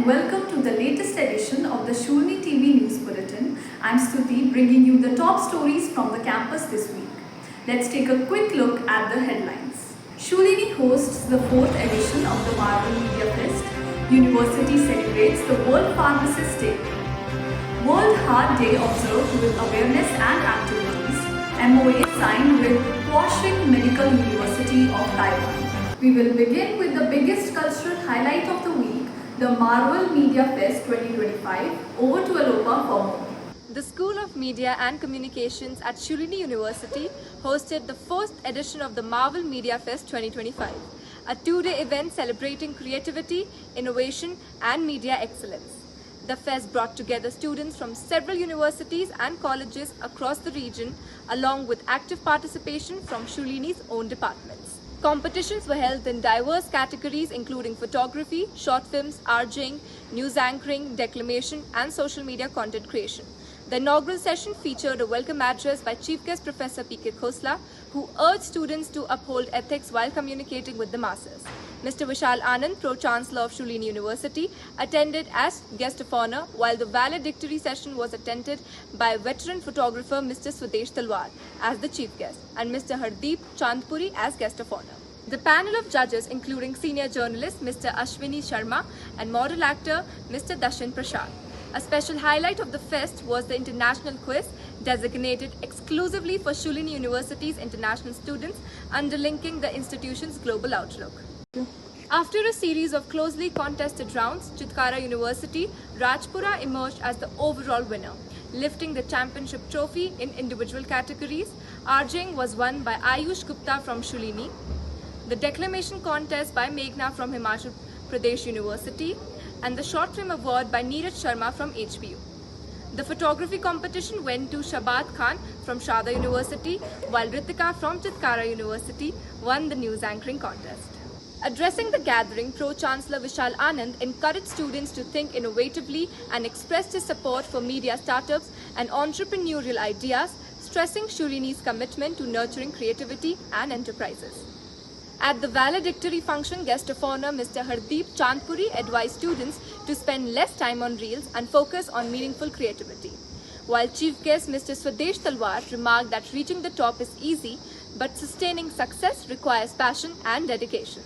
and welcome to the latest edition of the Shulini TV News Bulletin. I'm Stuti, bringing you the top stories from the campus this week. Let's take a quick look at the headlines. Shulini hosts the 4th edition of the Marvel Media Fest. University celebrates the World Pharmacist Day. World Heart Day observed with awareness and activities. MOA signed with Huaxing Medical University of Taiwan. We will begin with the biggest cultural highlight of the week, the Marvel Media Fest 2025. Over to Alopa for more. The School of Media and Communications at Shulini University hosted the 4th edition of the Marvel Media Fest 2025, a two-day event celebrating creativity, innovation and media excellence. The fest brought together students from several universities and colleges across the region, along with active participation from Shulini's own departments. Competitions were held in diverse categories including photography, short films, RJing, news anchoring, declamation and social media content creation. The inaugural session featured a welcome address by Chief Guest Professor P.K. Khosla, who urged students to uphold ethics while communicating with the masses. Mr. Vishal Anand, Pro-Chancellor of Shulini University, attended as guest of honor, while the valedictory session was attended by veteran photographer Mr. Swadesh Talwar as the chief guest and Mr. Hardeep Chandpuri as guest of honor. The panel of judges, including senior journalist Mr. Ashwini Sharma and model actor Mr. Dashin Prasad. A special highlight of the fest was the international quiz designated exclusively for Shulini University's international students, underlinking the institution's global outlook. After a series of closely contested rounds, Chitkara University, Rajpura emerged as the overall winner, lifting the championship trophy in individual categories. RJing was won by Ayush Gupta from Shulini, the declamation contest by Meghna from Himachal Pradesh University, and the short film award by Neeraj Sharma from HPU. The photography competition went to Shabat Khan from Shada University, while Ritika from Chitkara University won the news anchoring contest. Addressing the gathering, Pro-Chancellor Vishal Anand encouraged students to think innovatively and expressed his support for media startups and entrepreneurial ideas, stressing Shulini's commitment to nurturing creativity and enterprises. At the valedictory function, guest of honor Mr. Hardeep Chandpuri advised students to spend less time on reels and focus on meaningful creativity, while chief guest Mr. Swadesh Talwar remarked that reaching the top is easy, but sustaining success requires passion and dedication.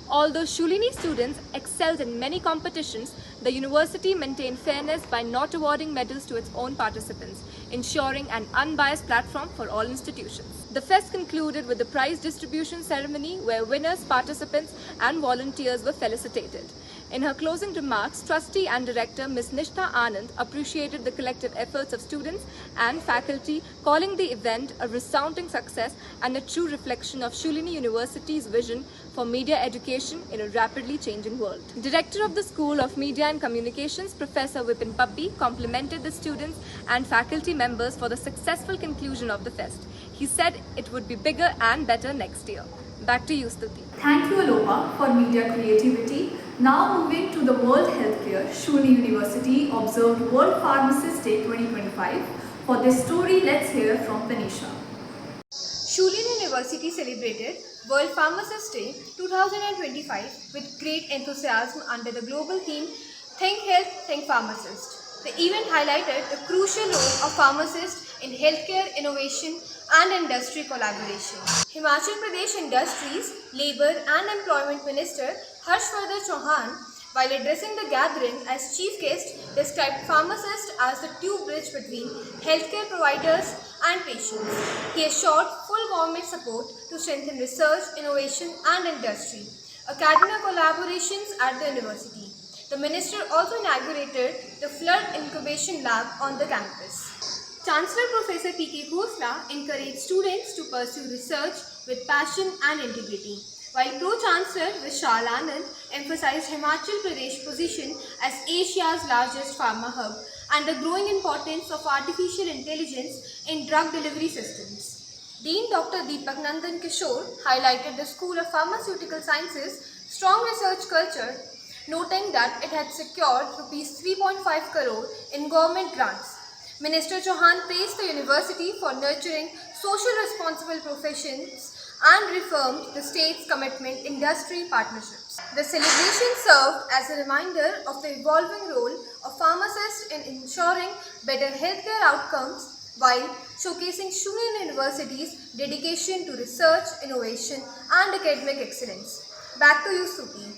Although Shulini students excelled in many competitions, the university maintained fairness by not awarding medals to its own participants, ensuring an unbiased platform for all institutions. The fest concluded with the prize distribution ceremony where winners, participants and volunteers were felicitated. In her closing remarks, Trustee and Director Ms. Nishtha Anand appreciated the collective efforts of students and faculty, calling the event a resounding success and a true reflection of Shulini University's vision for media education in a rapidly changing world. Director of the School of Media and Communications, Professor Vipin Pabbi, complimented the students and faculty members for the successful conclusion of the fest. He said it would be bigger and better next year. Back to you, Stuti. Thank you, Alopa, for media creativity. Now moving to the World Healthcare, Shulini University observed World Pharmacist Day 2025. For this story, let's hear from Tanisha. Shulini University celebrated World Pharmacist Day 2025 with great enthusiasm under the global theme Think Health, Think Pharmacist. The event highlighted the crucial role of pharmacists in healthcare innovation and industry collaboration. Himachal Pradesh Industries, Labour and Employment Minister Harshvardhan Chauhan, while addressing the gathering as chief guest, described pharmacists as the tube bridge between healthcare providers and patients. He assured full government support to strengthen research, innovation and industry, academia collaborations at the university. The minister also inaugurated the Flood Incubation Lab on the campus. Chancellor Professor P.K. Khosla encouraged students to pursue research with passion and integrity, while Pro-Chancellor Vishal Anand emphasized Himachal Pradesh's position as Asia's largest pharma hub and the growing importance of artificial intelligence in drug delivery systems. Dean Dr. Deepak Nandan Kishore highlighted the School of Pharmaceutical Sciences' strong research culture, noting that it had secured Rs 3.5 crore in government grants. Minister Chauhan praised the university for nurturing social responsible professions and reaffirmed the state's commitment in industry partnerships. The celebration served as a reminder of the evolving role of pharmacists in ensuring better healthcare outcomes while showcasing Shunian University's dedication to research, innovation, and academic excellence. Back to you, Suti.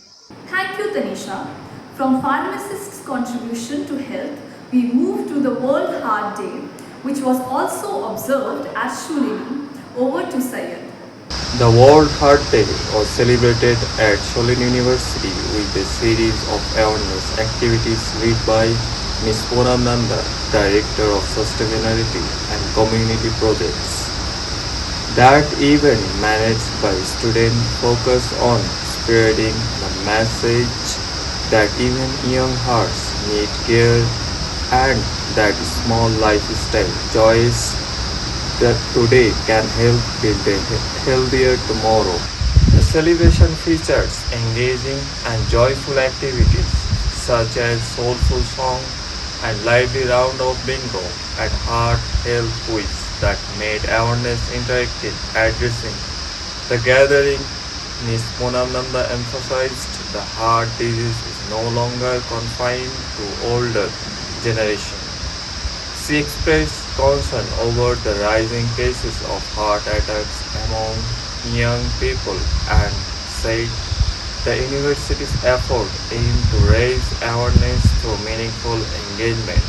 Thank you, Tanisha. From pharmacists' contribution to health, we move to the World Heart Day, which was also observed at Shulini. Over to Syed. The World Heart Day was celebrated at Sholin University with a series of awareness activities led by Ms. Poonam Nanda, Director of Sustainability and Community Projects. That event, managed by students, focused on spreading the message that even young hearts need care and that small lifestyle choice that today can help build a healthier tomorrow. The celebration features engaging and joyful activities such as soulful song and lively round of bingo and heart health quiz that made awareness interactive. Addressing the gathering, Ms. Poonam Nanda emphasized the heart disease is no longer confined to older generation. She expressed concern over the rising cases of heart attacks among young people and said the university's effort aim to raise awareness through meaningful engagement.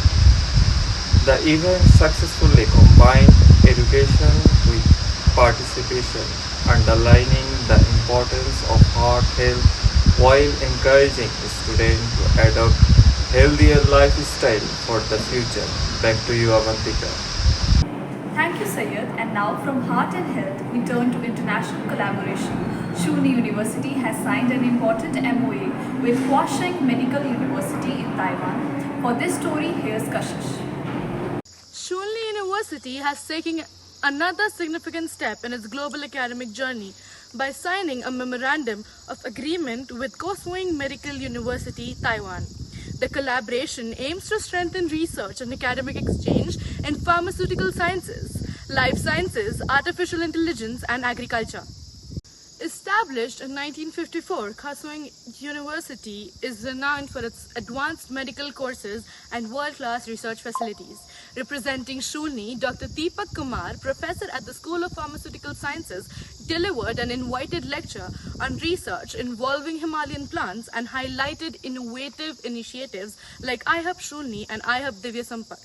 The event successfully combined education with participation, underlining the importance of heart health while encouraging students to adopt healthier lifestyle for the future. Back to you, Avantika. Thank you, Syed. And now from Heart and Health, we turn to international collaboration. Shuni University has signed an important MOA with Huasheng Medical University in Taiwan. For this story, here's Kashish. Shunli University has taken another significant step in its global academic journey by signing a memorandum of agreement with Kaohsiung Medical University, Taiwan. The collaboration aims to strengthen research and academic exchange in pharmaceutical sciences, life sciences, artificial intelligence, and agriculture. Established in 1954, Kaohsiung University is renowned for its advanced medical courses and world-class research facilities. Representing Shulni, Dr. Deepak Kumar, professor at the School of Pharmaceutical Sciences, delivered an invited lecture on research involving Himalayan plants and highlighted innovative initiatives like iHub Shulni and iHub Divya Sampark.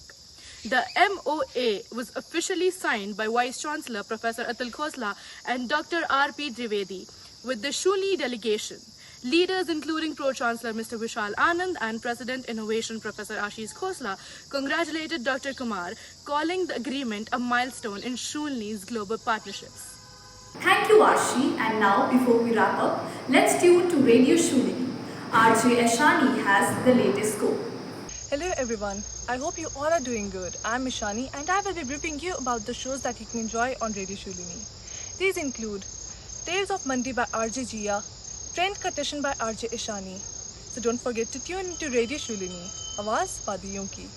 The MOA was officially signed by Vice Chancellor Professor Atul Khosla and Dr. R.P. Trivedi with the Shuli delegation. Leaders including Pro-Chancellor Mr. Vishal Anand and President Innovation Professor Ashish Khosla congratulated Dr. Kumar, calling the agreement a milestone in Shulni's global partnerships. Thank you, Ashi. And now, before we wrap up, let's tune to Radio Shulini. RJ Ashani has the latest scoop. Hello everyone, I hope you all are doing good. I'm Ishani and I will be briefing you about the shows that you can enjoy on Radio Shulini. These include Tales of Mandi by RJ Jia, Trend Competition by RJ Ishani. So don't forget to tune into Radio Shulini. Awaz Wadiyon ki.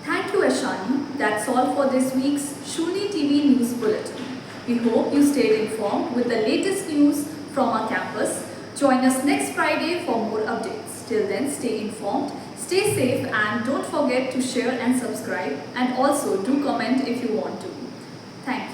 Thank you, Ashani. That's all for this week's Shuni TV News Bulletin. We hope you stayed informed with the latest news from our campus. Join us next Friday for more updates. Till then, stay informed, stay safe, and don't forget to share and subscribe, and also do comment if you want to. Thank you.